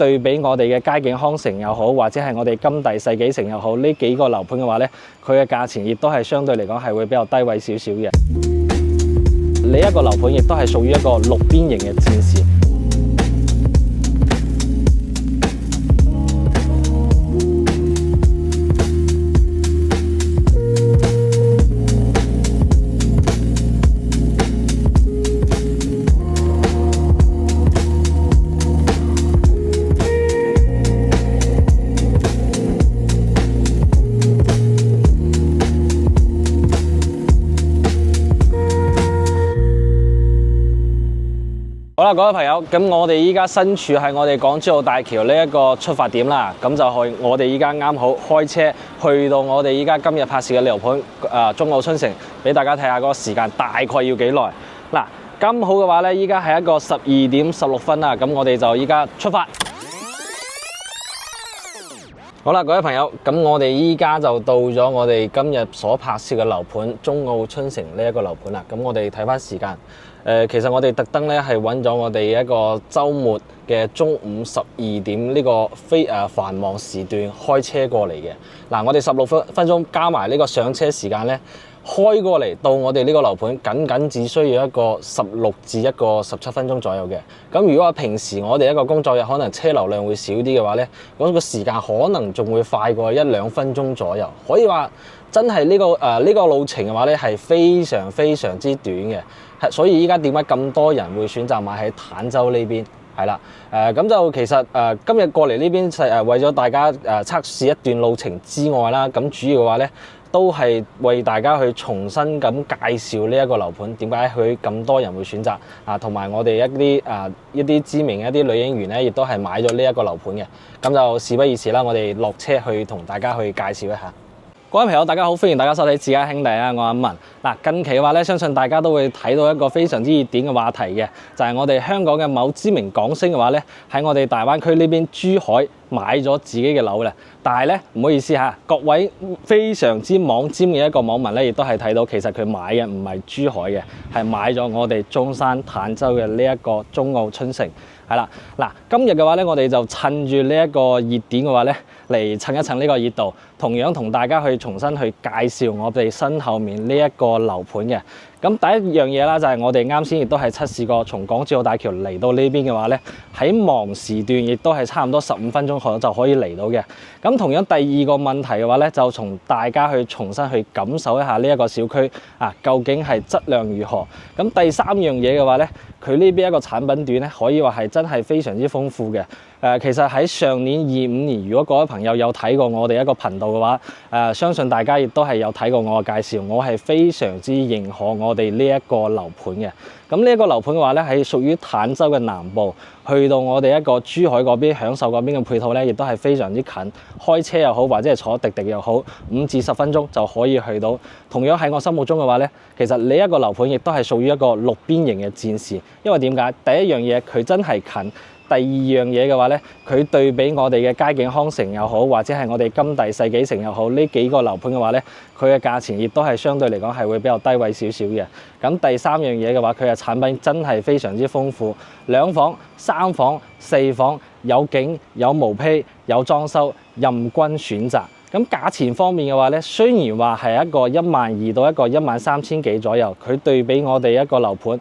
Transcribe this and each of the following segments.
對比我哋嘅佳景康城又好，或者係我哋金地世紀城又好，呢幾個樓盤嘅話呢，佢嘅價錢亦都係相對嚟講係會比較低位少少嘅。呢一個樓盤亦都係屬於一個綠邊型嘅戰士。好啦，各位朋友，咁我哋依家身處喺我哋港珠澳大橋呢一個出發點啦，咁就係我哋依家啱好開車去到我哋依家今日拍攝嘅樓盤中澳春城，俾大家睇下嗰個時間大概要幾耐。嗱，咁好嘅話呢，依家係一個12:16啦，咁我哋就依家出發。好啦，各位朋友，咁我哋依家就到咗我哋今日所拍攝嘅樓盤中澳春城呢一個樓盤啦。咁我哋睇翻時間，其實我哋特登咧係揾咗我哋一個週末嘅中午12點呢個繁忙時段開車過嚟嘅。嗱，我哋16分鐘加埋呢個上車時間咧，開過嚟到我哋呢個樓盤，僅只需要一個16至一個17分鐘左右嘅。咁如果話平時我哋一個工作日可能車流量會少啲嘅話呢，嗰個時間可能仲會快過1-2分鐘左右。可以話真係呢個路程嘅話呢係非常之短嘅。所以依家點解咁多人會選擇買喺坦洲呢邊？係啦，咁就其實今日過嚟呢邊係為咗大家測試一段路程之外啦，咁主要嘅話呢，都係為大家去重新咁介紹呢一個樓盤，點解佢咁多人會選擇啊？同埋我哋一啲知名嘅一啲女演員咧，亦都係買咗呢一個樓盤嘅。咁就事不宜遲啦，我哋落車去同大家去介紹一下。各位朋友，大家好，歡迎大家收睇自家兄弟啊！我阿文嗱，近期嘅話咧，相信大家都會睇到一個非常之熱點嘅話題嘅，就係我哋香港嘅某知名港星嘅話咧，喺我哋大灣區呢邊珠海買咗自己嘅樓咧。但係咧，唔好意思嚇，各位非常之網尖嘅一個網民咧，亦都係睇到其實佢買嘅唔係珠海嘅，係買咗我哋中山坦洲嘅呢一個中澳春城。係啦，嗱，今日嘅話咧，我哋就趁住呢一個熱點嘅話咧，嚟蹭一蹭呢個熱度，同樣同大家去重新去介紹我哋身後面呢一個樓盤嘅。咁第一樣嘢啦，就係我哋啱先亦都係測試過，從港珠澳大橋嚟到呢邊嘅話咧，喺忙時段亦都係差唔多15分鐘就可以嚟到嘅。咁同樣第二個問題嘅話咧，就從大家去重新去感受一下呢一個小區究竟係質量如何。咁第三樣嘢嘅話咧，佢呢邊一個產品段咧，可以話係真係非常之豐富嘅。其實喺上年25年，如果各位朋友有睇過我哋一個頻道嘅話，相信大家亦都係有睇過我嘅介紹，我係非常之認可我哋呢一個樓盤嘅。咁呢一個樓盤嘅話咧，係屬於坦洲嘅南部，去到我哋一個珠海嗰邊享受嗰邊嘅配套咧，亦都係非常之近，開車又好，或者係坐滴滴又好，5至10分鐘就可以去到。同樣喺我心目中嘅話咧，其實呢一個樓盤亦都係屬於一個綠邊型嘅戰士，因為點解？第一樣嘢佢真係近。第二樣嘢嘅話咧，佢對比我哋嘅佳景康城又好，或者係我哋金地世紀城又好，呢幾個樓盤嘅話咧，佢嘅價錢亦都係相對嚟講係會比較低位少少嘅。咁第三樣嘢嘅話，佢嘅產品真係非常之豐富，2房、3房、4房，有景、有毛坯、有裝修，任君選擇。咁價錢方面嘅話咧，雖然話係一個12000到一個13000幾左右，佢對比我哋一個樓盤，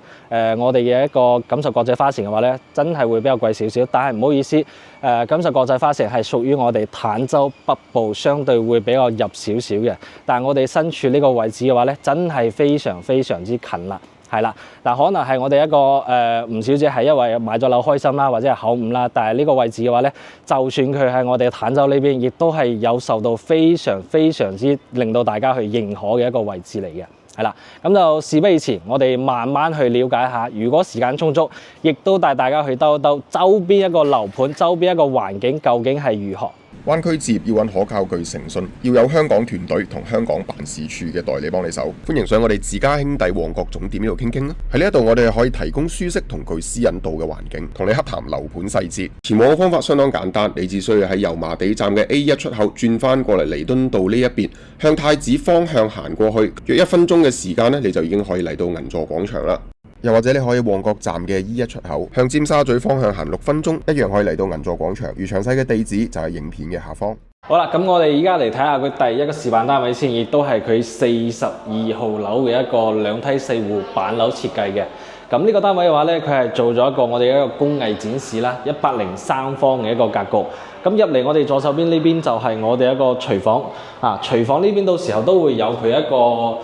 我哋嘅一個錦繡國際花城嘅話咧，真係會比較貴少少。但係唔好意思，錦繡國際花城係屬於我哋坦洲北部，相對會比較入少少嘅。但係我哋身處呢個位置嘅話咧，真係非常之近啦。係啦，嗱，可能係我哋一個吳小姐係因為買咗樓開心啦，或者係口誤啦，但係呢個位置嘅話咧，就算佢喺我哋坦洲呢邊，亦都係有受到非常之令到大家去認可嘅一個位置嚟嘅。係啦，咁就事不宜遲，我哋慢慢去了解一下。如果時間充足，亦都帶大家去兜一兜周邊一個樓盤、周邊一個環境究竟係如何。灣區置業要揾可靠、具誠信，要有香港團隊同香港辦事處嘅代理幫你手。歡迎上我哋自家兄弟旺角總店呢度傾傾啦。喺呢一度我哋可以提供舒適同具私隱度嘅環境，同你洽談樓盤細節。前往嘅方法相當簡單，你只需要喺油麻地站嘅 A1 出口轉翻過嚟彌敦道呢一邊，向太子方向行過去，約1分鐘嘅時間呢，你就已經可以嚟到銀座廣場啦。又或者你可以旺角站嘅 E1 出口向尖沙咀方向行6分鐘，一樣可以嚟到銀座廣場。而詳細嘅地址就係影片嘅下方。好啦，咁我哋依家嚟睇下佢第一個示範單位先，亦都係佢42號樓嘅一個2梯4戶板樓設計嘅。咁呢個單位嘅話呢，佢係做咗一個我哋一個工藝展示啦，103方嘅一個格局。咁入嚟我哋左手邊呢邊就係我哋一個廚房啊，廚房呢邊到時候都會有佢一個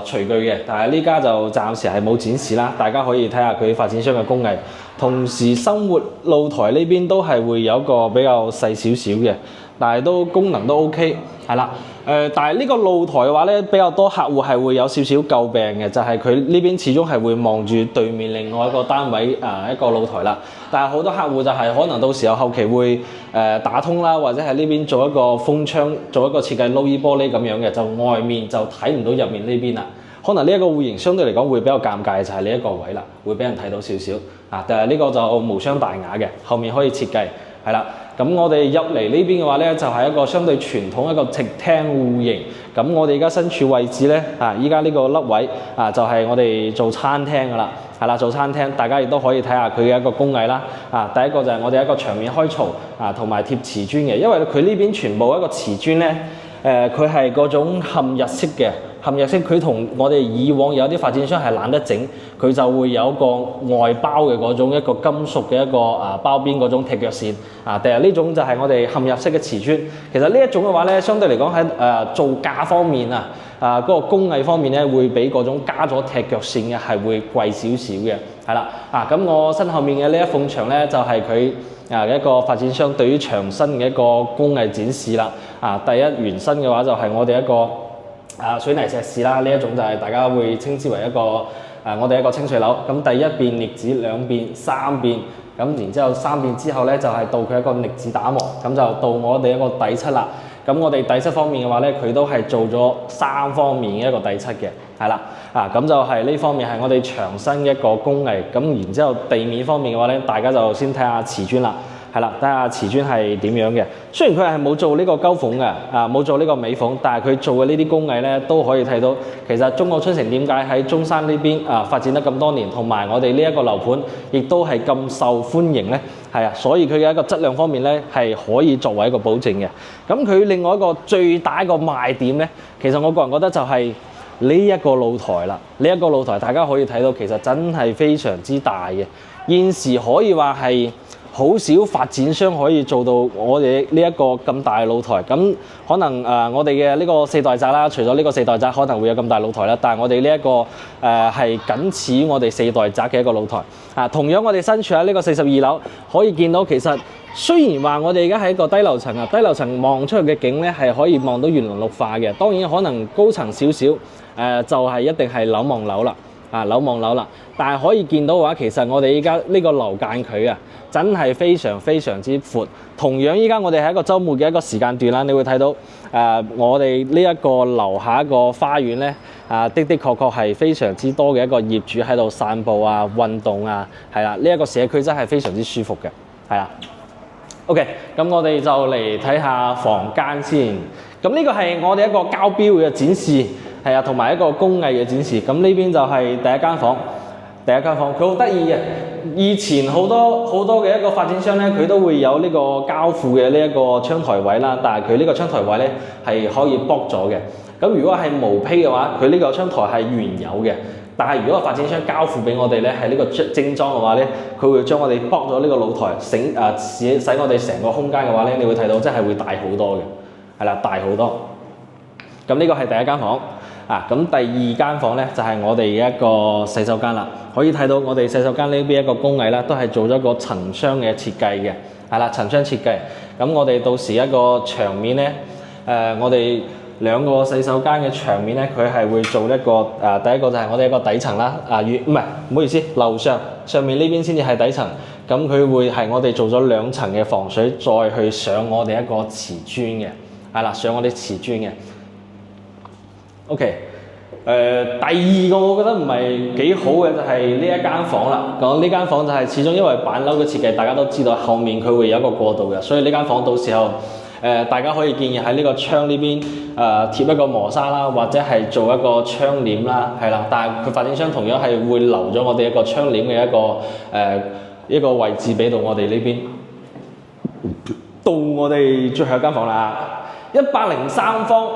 廚具嘅，但係呢家就暫時係冇展示啦。大家可以睇下佢發展商嘅工藝。同時生活露台呢邊都係會有一個比較細少少嘅，但係都功能都 OK， 係啦。但係呢個露台嘅話咧，比較多客戶係會有少少詬病嘅，就係佢呢邊始終係會望住對面另外一個單位一個露台啦。但係好多客戶就係可能到時候後期會打通啦，或者係呢邊做一個風窗，做一個設計 low E 玻璃咁樣嘅，就外面就睇唔到入面呢邊啦。可能呢一個戶型相對嚟講會比較尷尬，就係呢一個位啦，會俾人睇到少少啊。但係呢個就無傷大雅嘅，後面可以設計係啦。咁我哋入嚟呢邊嘅話咧，就係一個相對傳統一個直廳戶型。咁我哋而家身處位置咧依家呢個凹位就係我哋做餐廳噶啦，係啦，做餐廳，大家亦都可以睇下佢嘅一個工藝啦。第一個就係我哋一個牆面開槽同埋貼瓷磚嘅，因為佢呢邊全部一個瓷磚咧，佢係嗰種嵌入式嘅。嵌入式佢同我哋以往有啲發展商係懶得整，佢就會有一個外包嘅嗰種一個金屬嘅一個包邊嗰種踢腳線第日呢種就係我哋嵌入式嘅瓷磚。其實呢一種嘅話咧，相對嚟講喺造價方面嗰個工藝方面咧，會比嗰種加咗踢腳線嘅係會貴少少嘅，係啦。咁我身後面嘅呢一埲牆咧，就係佢一個發展商對於牆身嘅一個工藝展示啦。第一原身嘅話就係我哋一個水泥石屎啦，呢一種就係大家會稱之為一個我哋一個清水樓。咁第一邊瀝紙，兩邊、三邊，咁然之後三邊之後咧就係到佢一個瀝紙打磨，咁就到我哋一個底漆啦。咁我哋底漆方面嘅話咧，佢都係做咗3方面嘅一個底漆嘅，係啦。咁就係呢方面係我哋牆身一個工藝。咁然之後地面方面嘅話咧，大家就先睇下瓷磚啦。係啦，睇下瓷磚係點樣嘅。雖然佢係冇做呢個鳩縫嘅，冇做呢個尾縫，但係佢做嘅呢啲工藝咧，都可以睇到其實中澳春城點解喺中山呢邊發展得咁多年，同埋我哋呢一個樓盤亦都係咁受歡迎咧。係啊，所以佢嘅一個質量方面咧係可以作為一個保證嘅。咁佢另外一個最大一個賣點咧，其實我個人覺得就係呢一個露台啦。呢一個露台大家可以睇到，其實真係非常之大嘅。現時可以話係好少發展商可以做到我哋呢一個咁大嘅露台。咁可能我哋嘅呢個4代宅啦，除咗呢個4代宅可能會有咁大露台啦，但係我哋呢一個係僅次於我哋4代宅嘅一個露台。同樣我哋身處喺呢個42樓，可以見到其實雖然話我哋而家喺一個低樓層低樓層望出去嘅景咧係可以望到園林綠化嘅，當然可能高層少少就係一定係樓望樓啦。樓望樓啦，但係可以見到嘅話，其實我哋依家呢個樓間距真係非常非常之闊。同樣依家我哋喺一個週末嘅一個時間段啦，你會睇到我哋呢一個樓下一個花園咧的確係非常之多嘅一個業主喺度散步運動係啦，呢一個社區真係非常之舒服嘅，係啦。OK， 咁我哋就嚟睇下房間先。咁呢個係我哋一個膠標嘅展示。係同埋一個工藝嘅展示。咁呢邊就係第一間房，佢好得意嘅。以前好多嘅一個發展商咧，佢都會有呢個交付嘅呢一個窗台位啦，但係佢呢個窗台位咧係可以剝咗嘅。咁如果係毛坯嘅話，佢呢個窗台係原有嘅。但係如果發展商交付俾我哋咧，係呢個精裝嘅話咧，佢會將我哋剝咗呢個露台，使我哋成個空間嘅話咧，你會睇到真係會大好多嘅，係啦，大好多。咁呢個係第一間房。咁第二間房咧就係我哋一個洗手間啦。可以睇到我哋洗手間呢邊一個工藝啦，都係做咗個層窗嘅設計嘅，係啦，層窗設計。咁我哋到時一個牆面咧，我哋2個洗手間嘅牆面咧，佢係會做一個第一個就係我哋一個底層啦。唔好意思，樓上面呢邊先至係底層。咁佢會係我哋做咗2層嘅防水，再去上我哋一個瓷磚嘅，係啦，上我哋瓷磚嘅。OK， 第二個我覺得唔係幾好嘅就係呢一間房啦。講呢間房就係始終因為板樓嘅設計，大家都知道後面佢會有一個過渡嘅，所以呢間房到時候大家可以建議喺呢個窗呢邊貼一個磨砂啦，或者係做一個窗簾啦，係啦。但係佢發展商同樣係會留咗我哋一個窗簾嘅一個位置俾到我哋呢邊。到我哋最後一間房啦，103方，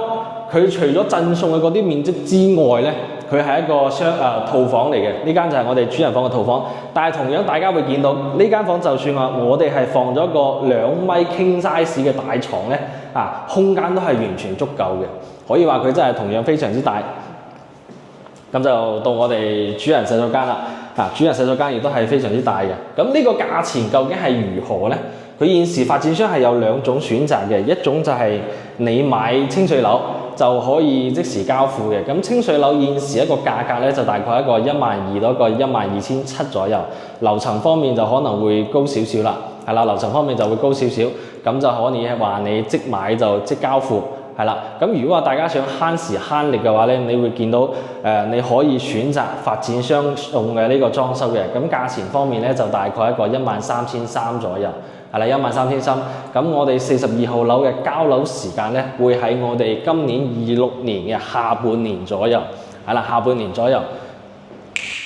佢除咗贈送嘅嗰啲面積之外咧，佢係一個套房嚟嘅。呢間就係我哋主人房嘅套房。但係同樣大家會見到呢間房，就算話我哋係放咗個2米 king size 嘅大床咧，空間都係完全足夠嘅，可以話佢真係同樣非常之大。咁就到我哋主人洗手間啦。主人洗手間亦都係非常之大嘅。咁呢個價錢究竟係如何呢？佢現時發展商係有2種選擇嘅，一種就係你買清水樓就可以即時交付嘅。咁清水樓現時一個價格咧就大概一個12000到一個12700左右，樓層方面就可能會高少少啦，係啦，樓層方面就會高少少，咁就可以話你即買就即交付。係啦，咁如果話大家想慳時慳力嘅話咧，你會見到你可以選擇發展商用嘅呢個裝修嘅，咁價錢方面咧就大概一個13300左右，係啦，13300。咁我哋42號樓嘅交樓時間咧會喺我哋今年26年嘅下半年左右，係啦，下半年左右。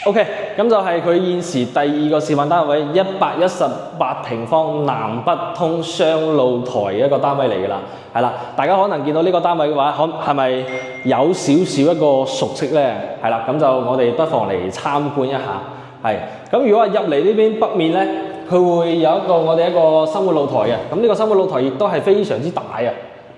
OK， 咁就係佢現時第2個示範單位118平方南北通雙露台嘅一個單位嚟㗎啦，係啦，大家可能見到呢個單位嘅話，係咪有少少一個熟悉咧？係啦，咁就我哋不妨嚟參觀一下。係，咁如果話入嚟呢邊北面咧，佢會有我哋一個生活露台嘅，咁呢個生活露台亦都係非常之大啊，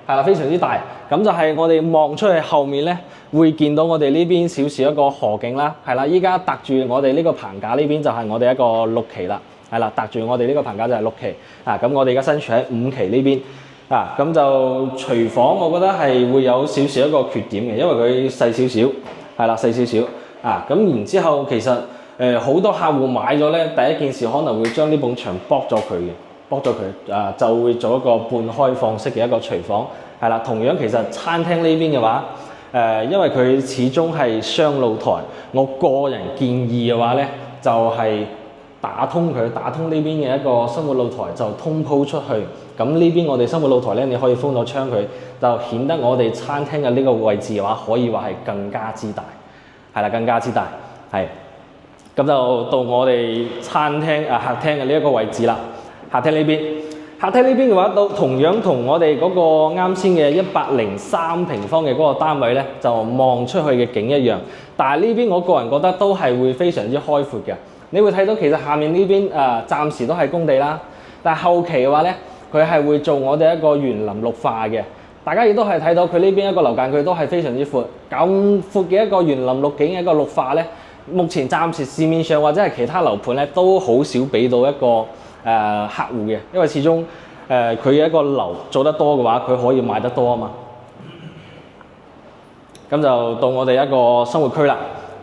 係啦，非常之大。咁就係我哋望出去後面咧，會見到我哋呢邊少少一個河景啦，係啦，依家搭住我哋呢個棚架呢邊就係我哋一個6期啦，係啦，搭住我哋呢個棚架就係6期，咁我哋而家身處喺5期呢邊，咁就廚房我覺得係會有少少一個缺點嘅，因為佢細少少，係啦，細少少，咁然之後其實好多客戶買咗咧，第一件事可能會將呢埲牆剝咗佢嘅，剝咗佢，就會做一個半開放式嘅一個廚房。係啦，同樣其實餐廳呢邊嘅話，因為佢始終係雙露台，我個人建議嘅話咧，就係打通佢，打通呢邊嘅一個生活露台就通鋪出去。咁呢邊我哋生活露台咧，你可以封咗窗佢，就顯得我哋餐廳嘅呢個位置嘅話，可以話係更加之大。係啦，更加之大。係，咁就到我哋餐廳客廳嘅呢一個位置啦。客廳呢邊。客廳呢邊嘅話，都同樣同我哋嗰個啱先嘅103平方嘅嗰個單位咧，就望出去嘅景一樣。但係呢邊我個人覺得都係會非常之開闊嘅。你會睇到其實下面呢邊暫時都係工地啦，但係後期嘅話咧，佢係會做我哋一個園林綠化嘅。大家亦都係睇到佢呢邊一個樓間，佢都係非常之闊。咁闊嘅一個園林綠景嘅一個綠化咧，目前暫時市面上或者係其他樓盤咧，都好少俾到一個客戶嘅，因為始終佢一個樓做得多嘅話，佢可以賣得多啊嘛。咁就到我哋一個生活區啦，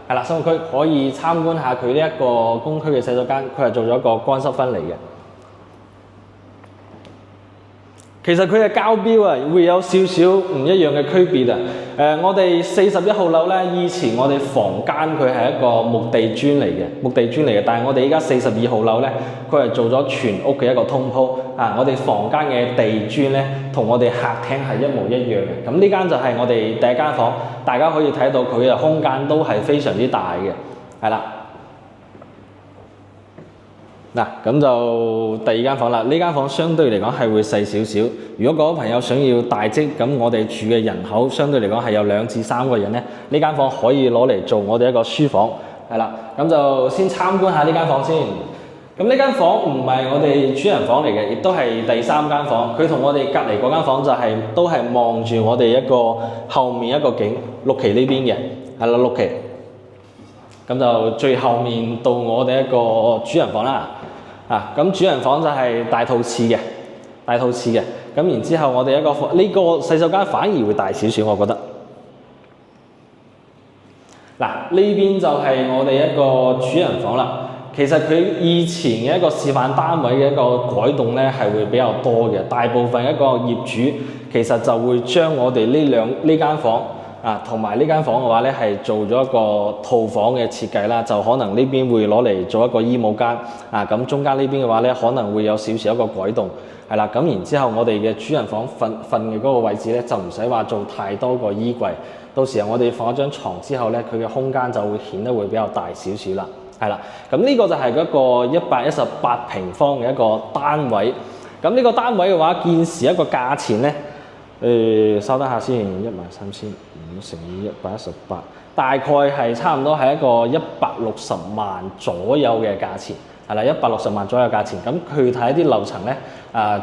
係啦，生活區可以參觀下佢呢一個公區嘅洗手間，佢係做咗一個乾濕分離嘅。其實佢嘅交標會有少少唔一樣嘅區別啊。我哋41號樓咧，以前我哋房間佢係一個木地磚嚟嘅，但係我哋依家42號樓咧，佢係做咗全屋嘅一個通鋪我哋房間嘅地磚咧，同我哋客廳係一模一樣嘅。咁呢間就係我哋第一間房，大家可以睇到佢嘅空間都係非常之大嘅，係啦。咁就第2間房啦。呢間房相對嚟講係會細少少。如果各位朋友想要大積，咁我哋住嘅人口相對嚟講係有2至3個人咧，呢間房可以攞嚟做我哋一個書房，係啦。咁就先參觀下呢間房先。咁呢間房唔係我哋主人房嚟嘅，亦都係第3間房。佢同我哋隔離嗰間房就係都係望住我哋一個後面一個景，6期呢邊嘅，係啦，6期。咁就最後面到我哋一個主人房啦。咁主人房就係大套廁嘅，咁然之後我哋一個呢個洗手間反而會大少少，我覺得。呢邊就係我哋一個主人房啦。其實佢以前嘅一個示範單位嘅一個改動咧，係會比較多嘅。大部分一個業主其實就會將我哋呢間房同埋呢間房嘅話咧係做咗一個套房嘅設計啦，就可能呢邊會攞嚟做一個衣帽間咁中間呢邊嘅話咧可能會有少少一個改動，係啦，咁然之後我哋嘅主人房瞓嘅嗰個位置咧就唔使話做太多個衣櫃，到時候我哋放一張床之後咧，佢嘅空間就會顯得會比較大少少啦，係啦，咁呢個就係嗰個118平方嘅一個單位，咁呢個單位嘅話，現時一個價錢咧。稍等下先，13500乘以118，大概係差唔多係一個160萬左右嘅價錢，係啦，160萬左右價錢。咁具體啲樓層咧，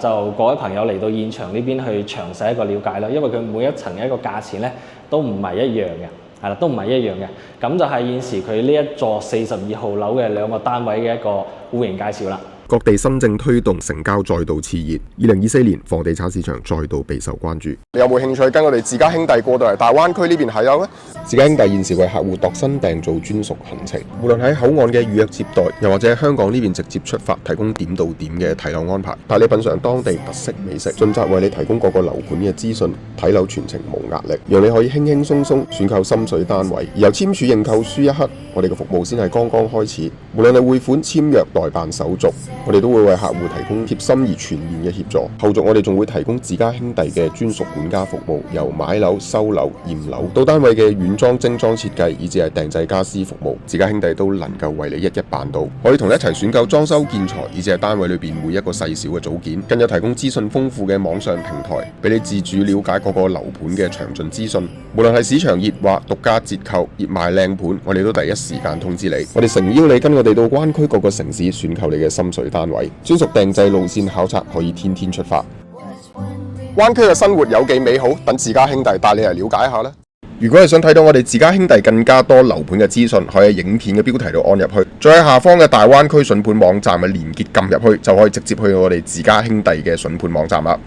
就各位朋友嚟到現場呢邊去詳細一個了解啦，因為佢每一層嘅一個價錢咧都唔係一樣嘅，係啦，都唔係一樣嘅。咁就係現時佢呢一座42號樓嘅2個單位嘅一個戶型介紹啦。各地新政推動，成交再度熾熱。2024年房地產市場再度備受關注。你有冇興趣跟我哋自家兄弟過到嚟大灣區呢邊睇樓呢？自家兄弟現時為客戶度身訂造專屬行程，無論喺口岸嘅預約接待，又或者喺香港呢邊直接出發，提供點到點嘅睇樓安排，帶你品嚐當地特色美食，盡責為你提供各個樓盤嘅資訊，睇樓全程無壓力，讓你可以輕輕鬆鬆選購心水單位。而由簽署認購書一刻，我哋嘅服務先係剛剛開始。無論係匯款、簽約、代辦手續，我哋都會為客戶提供貼心而全面嘅協助。後續我哋仲會提供自家兄弟嘅專屬管家服務，由買樓、收樓、驗樓到單位嘅軟裝、精裝設計，以至係訂製家私服務，自家兄弟都能夠為你一一辦到。可以同你一齊選購裝修建材，以至係單位裏邊每一個細小嘅組件，更有提供資訊豐富嘅網上平台，俾你自主了解各個樓盤嘅詳盡資訊。無論係市場熱話、獨家折扣、熱賣靚盤，我哋都第一時間通知你。我哋誠邀你跟我哋到灣區各個城市選購你嘅心水單位。專屬訂製路線考察可以天天出發。灣區嘅生活有幾美好，等自家兄弟帶你嚟了解一下啦。如果係想睇到我哋自家兄弟更加多樓盤嘅資訊，可以喺影片嘅標題度按入去，再喺下方嘅大灣區筍盤網站嘅連結撳入去，就可以直接去我哋自家兄弟嘅筍盤網站啦。